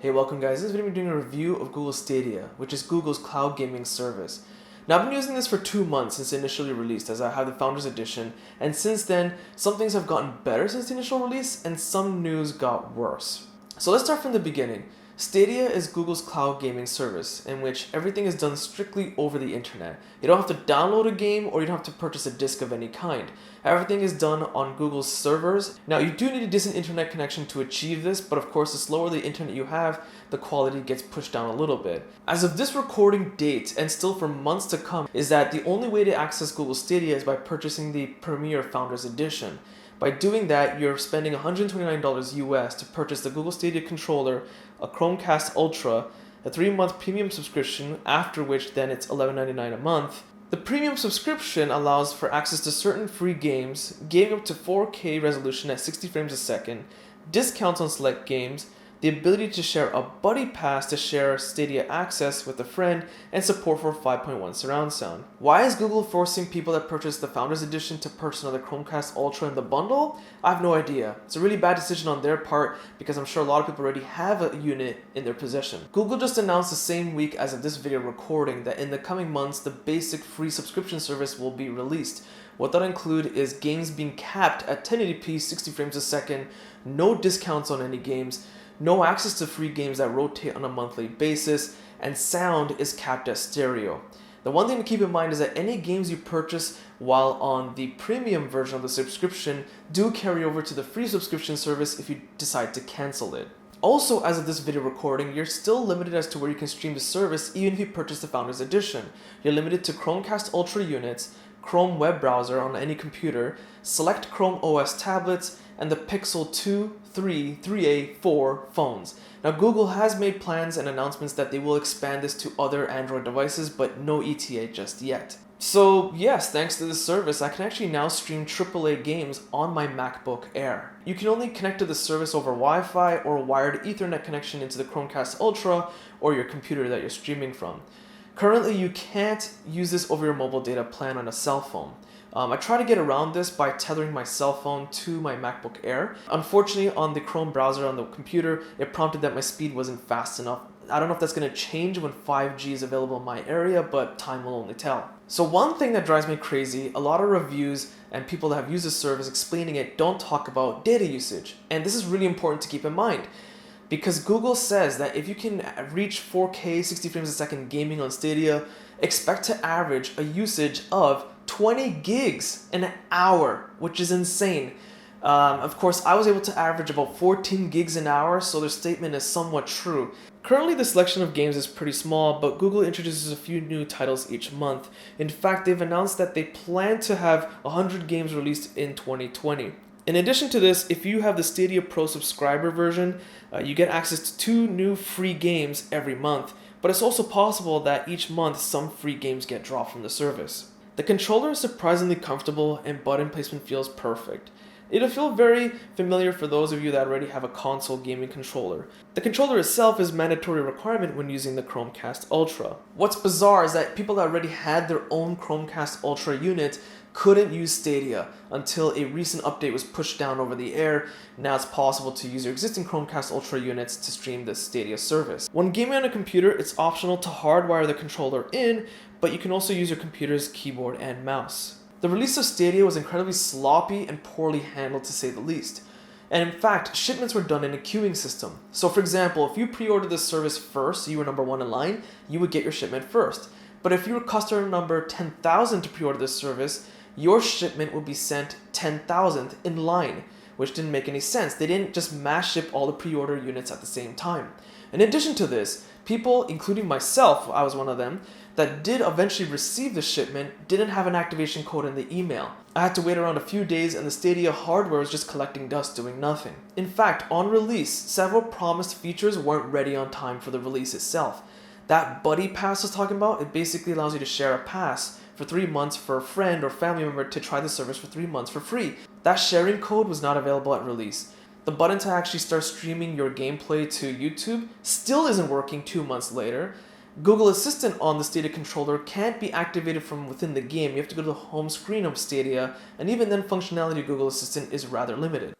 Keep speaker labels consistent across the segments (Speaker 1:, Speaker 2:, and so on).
Speaker 1: Hey, welcome guys. This video we're doing a review of Google Stadia, which is Google's cloud gaming service. Now I've been using this for 2 months since initially released, as I have the Founders Edition, and since then some things have gotten better since the initial release and some news got worse. So let's start from the beginning. Stadia is Google's cloud gaming service in which everything is done strictly over the internet. You don't have to download a game or you don't have to purchase a disc of any kind. Everything is done on Google's servers. Now you do need a decent internet connection to achieve this, but of course the slower the internet you have, the quality gets pushed down a little bit. As of this recording date, and still for months to come, is that the only way to access Google Stadia is by purchasing the Premier Founders Edition. By doing that, you're spending $129 US to purchase the Google Stadia controller, a Chromecast Ultra, a 3-month premium subscription, after which then it's $11.99 a month. The premium subscription allows for access to certain free games, gaming up to 4K resolution at 60 frames a second, discounts on select games, the ability to share a buddy pass to share Stadia access with a friend, and support for 5.1 surround sound. Why is Google forcing people that purchase the Founders Edition to purchase another Chromecast Ultra in the bundle? I have no idea. It's a really bad decision on their part because I'm sure a lot of people already have a unit in their possession. Google just announced the same week as of this video recording that in the coming months the basic free subscription service will be released. What that include is games being capped at 1080p 60 frames a second, no discounts on any games, no access to free games that rotate on a monthly basis, and sound is capped as stereo. The one thing to keep in mind is that any games you purchase while on the premium version of the subscription do carry over to the free subscription service if you decide to cancel it. Also, as of this video recording, you're still limited as to where you can stream the service even if you purchase the Founders Edition. You're limited to Chromecast Ultra units, Chrome web browser on any computer, select Chrome OS tablets, and the Pixel 2, 3, 3a, 4 phones. Now Google has made plans and announcements that they will expand this to other Android devices, but no ETA just yet. So yes, thanks to this service, I can actually now stream AAA games on my MacBook Air. You can only connect to the service over Wi-Fi or a wired Ethernet connection into the Chromecast Ultra or your computer that you're streaming from. Currently, you can't use this over your mobile data plan on a cell phone. I try to get around this by tethering my cell phone to my MacBook Air. Unfortunately, on the Chrome browser on the computer, it prompted that my speed wasn't fast enough. I don't know if that's going to change when 5G is available in my area, but time will only tell. So one thing that drives me crazy, a lot of reviews and people that have used this service explaining it don't talk about data usage. And this is really important to keep in mind, because Google says that if you can reach 4K 60 frames a second gaming on Stadia, expect to average a usage of 20 gigs an hour, which is insane. Of course, I was able to average about 14 gigs an hour, so their statement is somewhat true. Currently, the selection of games is pretty small, but Google introduces a few new titles each month. In fact, they've announced that they plan to have 100 games released in 2020. In addition to this, if you have the Stadia Pro subscriber version, you get access to 2 new free games every month, but it's also possible that each month some free games get dropped from the service. The controller is surprisingly comfortable and button placement feels perfect. It'll feel very familiar for those of you that already have a console gaming controller. The controller itself is a mandatory requirement when using the Chromecast Ultra. What's bizarre is that people that already had their own Chromecast Ultra unit couldn't use Stadia until a recent update was pushed down over the air. Now it's possible to use your existing Chromecast Ultra units to stream the Stadia service. When gaming on a computer, it's optional to hardwire the controller in, but you can also use your computer's keyboard and mouse. The release of Stadia was incredibly sloppy and poorly handled, to say the least. And in fact, shipments were done in a queuing system. So for example, if you pre-ordered the service first, you were number 1 in line, you would get your shipment first. But if you were customer number 10,000 to pre-order this service, your shipment would be sent 10,000th in line, which didn't make any sense. They didn't just mass ship all the pre-order units at the same time. In addition to this, people, including myself, I was one of them, that did eventually receive the shipment didn't have an activation code in the email. I had to wait around a few days and the Stadia hardware was just collecting dust doing nothing. In fact, on release, several promised features weren't ready on time for the release itself. That buddy pass I was talking about, it basically allows you to share a pass for 3 months for a friend or family member to try the service for 3 months for free. That sharing code was not available at release. The button to actually start streaming your gameplay to YouTube still isn't working 2 months later. Google Assistant on the Stadia controller can't be activated from within the game. You have to go to the home screen of Stadia, and even then functionality of Google Assistant is rather limited.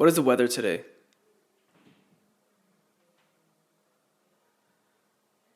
Speaker 1: What is the weather today?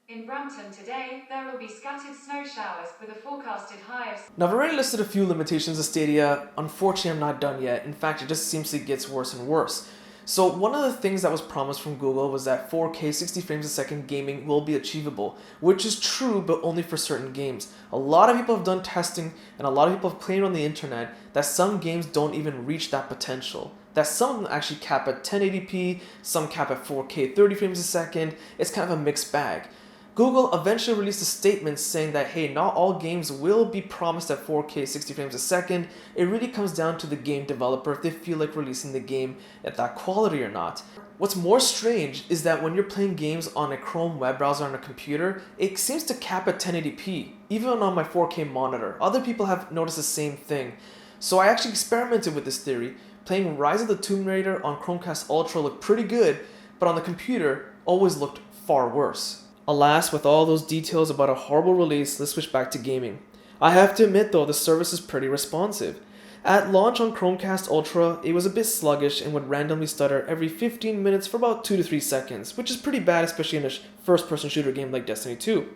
Speaker 2: In Brampton today, there will be scattered snow showers with a forecasted high of...
Speaker 1: Now, I've already listed a few limitations of Stadia. Unfortunately, I'm not done yet. In fact, it just seems to get worse and worse. So one of the things that was promised from Google was that 4K 60 frames a second gaming will be achievable, which is true, but only for certain games. A lot of people have done testing, and a lot of people have claimed on the internet that some games don't even reach that potential. That some of them actually cap at 1080p, some cap at 4K 30 frames a second. It's kind of a mixed bag. Google eventually released a statement saying that, hey, not all games will be promised at 4K 60 frames a second. It really comes down to the game developer if they feel like releasing the game at that quality or not. What's more strange is that when you're playing games on a Chrome web browser on a computer, it seems to cap at 1080p, even on my 4K monitor. Other people have noticed the same thing. So I actually experimented with this theory. Playing Rise of the Tomb Raider on Chromecast Ultra looked pretty good, but on the computer always looked far worse. Alas, with all those details about a horrible release, let's switch back to gaming. I have to admit though, the service is pretty responsive. At launch on Chromecast Ultra, it was a bit sluggish and would randomly stutter every 15 minutes for about 2 to 3 seconds, which is pretty bad, especially in a first-person shooter game like Destiny 2.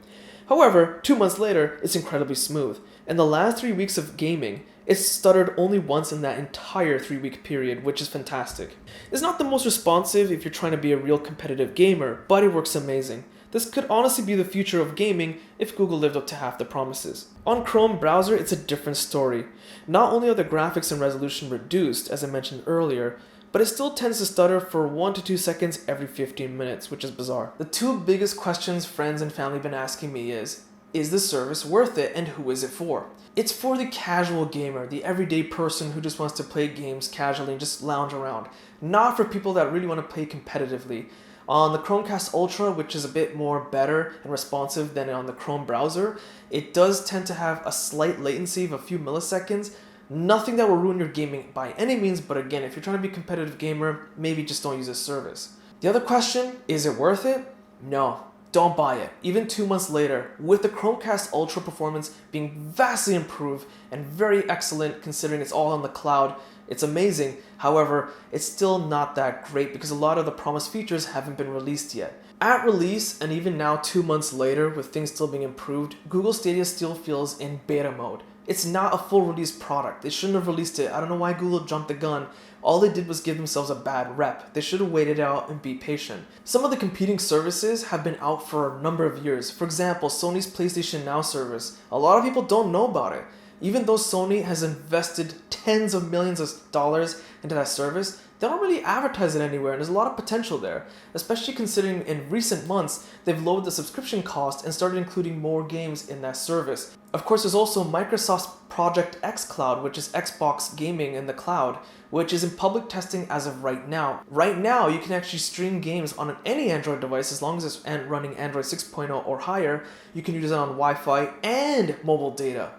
Speaker 1: However, 2 months later, it's incredibly smooth. In the last 3 weeks of gaming, it stuttered only once in that entire 3-week period, which is fantastic. It's not the most responsive if you're trying to be a real competitive gamer, but it works amazing. This could honestly be the future of gaming if Google lived up to half the promises. On Chrome browser, it's a different story. Not only are the graphics and resolution reduced, as I mentioned earlier, but it still tends to stutter for 1 to 2 seconds every 15 minutes, which is bizarre. The two biggest questions friends and family have been asking me is the service worth it and who is it for? It's for the casual gamer, the everyday person who just wants to play games casually and just lounge around. Not for people that really want to play competitively. On the Chromecast Ultra, which is a bit more better and responsive than on the Chrome browser, it does tend to have a slight latency of a few milliseconds. Nothing that will ruin your gaming by any means, but again, if you're trying to be a competitive gamer, maybe just don't use this service. The other question, is it worth it? No, don't buy it. Even 2 months later, with the Chromecast Ultra performance being vastly improved and very excellent considering it's all on the cloud, it's amazing. However, it's still not that great because a lot of the promised features haven't been released yet. At release, and even now 2 months later, with things still being improved, Google Stadia still feels in beta mode. It's not a full release product. They shouldn't have released it. I don't know why Google jumped the gun. All they did was give themselves a bad rep. They should have waited out and be patient. Some of the competing services have been out for a number of years. For example, Sony's PlayStation Now service. A lot of people don't know about it. Even though Sony has invested tens of millions of dollars into that service, they don't really advertise it anywhere, and there's a lot of potential there, especially considering in recent months they've lowered the subscription cost and started including more games in that service. Of course, there's also Microsoft's Project X Cloud, which is Xbox gaming in the cloud, which is in public testing as of right now. Right now, you can actually stream games on any Android device as long as it's running Android 6.0 or higher. You can use it on Wi-Fi and mobile data.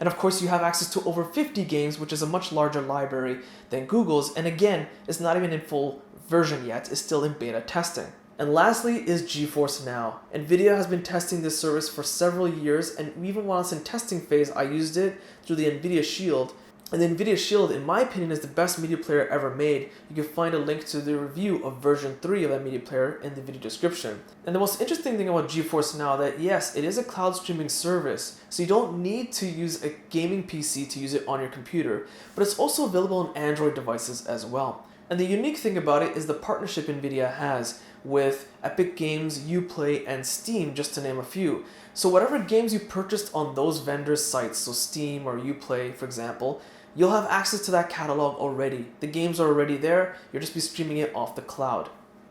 Speaker 1: And of course, you have access to over 50 games, which is a much larger library than Google's. And again, it's not even in full version yet. It's still in beta testing. And lastly is GeForce Now. NVIDIA has been testing this service for several years, and even while it's in testing phase, I used it through the NVIDIA Shield. And the NVIDIA Shield, in my opinion, is the best media player ever made. You can find a link to the review of version 3 of that media player in the video description. And the most interesting thing about GeForce Now that yes, it is a cloud streaming service, so you don't need to use a gaming PC to use it on your computer, but it's also available on Android devices as well. And the unique thing about it is the partnership NVIDIA has with Epic Games, Uplay, and Steam, just to name a few. So whatever games you purchased on those vendors' sites, so Steam or Uplay, for example, you'll have access to that catalog already. The games are already there, you'll just be streaming it off the cloud.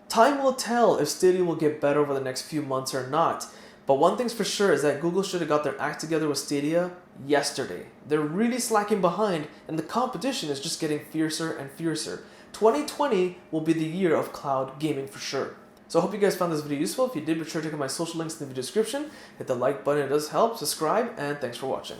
Speaker 1: Time will tell if Stadia will get better over the next few months or not, but one thing's for sure is that Google should have got their act together with Stadia yesterday. They're really slacking behind, and the competition is just getting fiercer and fiercer. 2020 will be the year of cloud gaming for sure. So I hope you guys found this video useful. If you did, be sure to check out my social links in the video description. Hit the like button, it does help. Subscribe, and thanks for watching.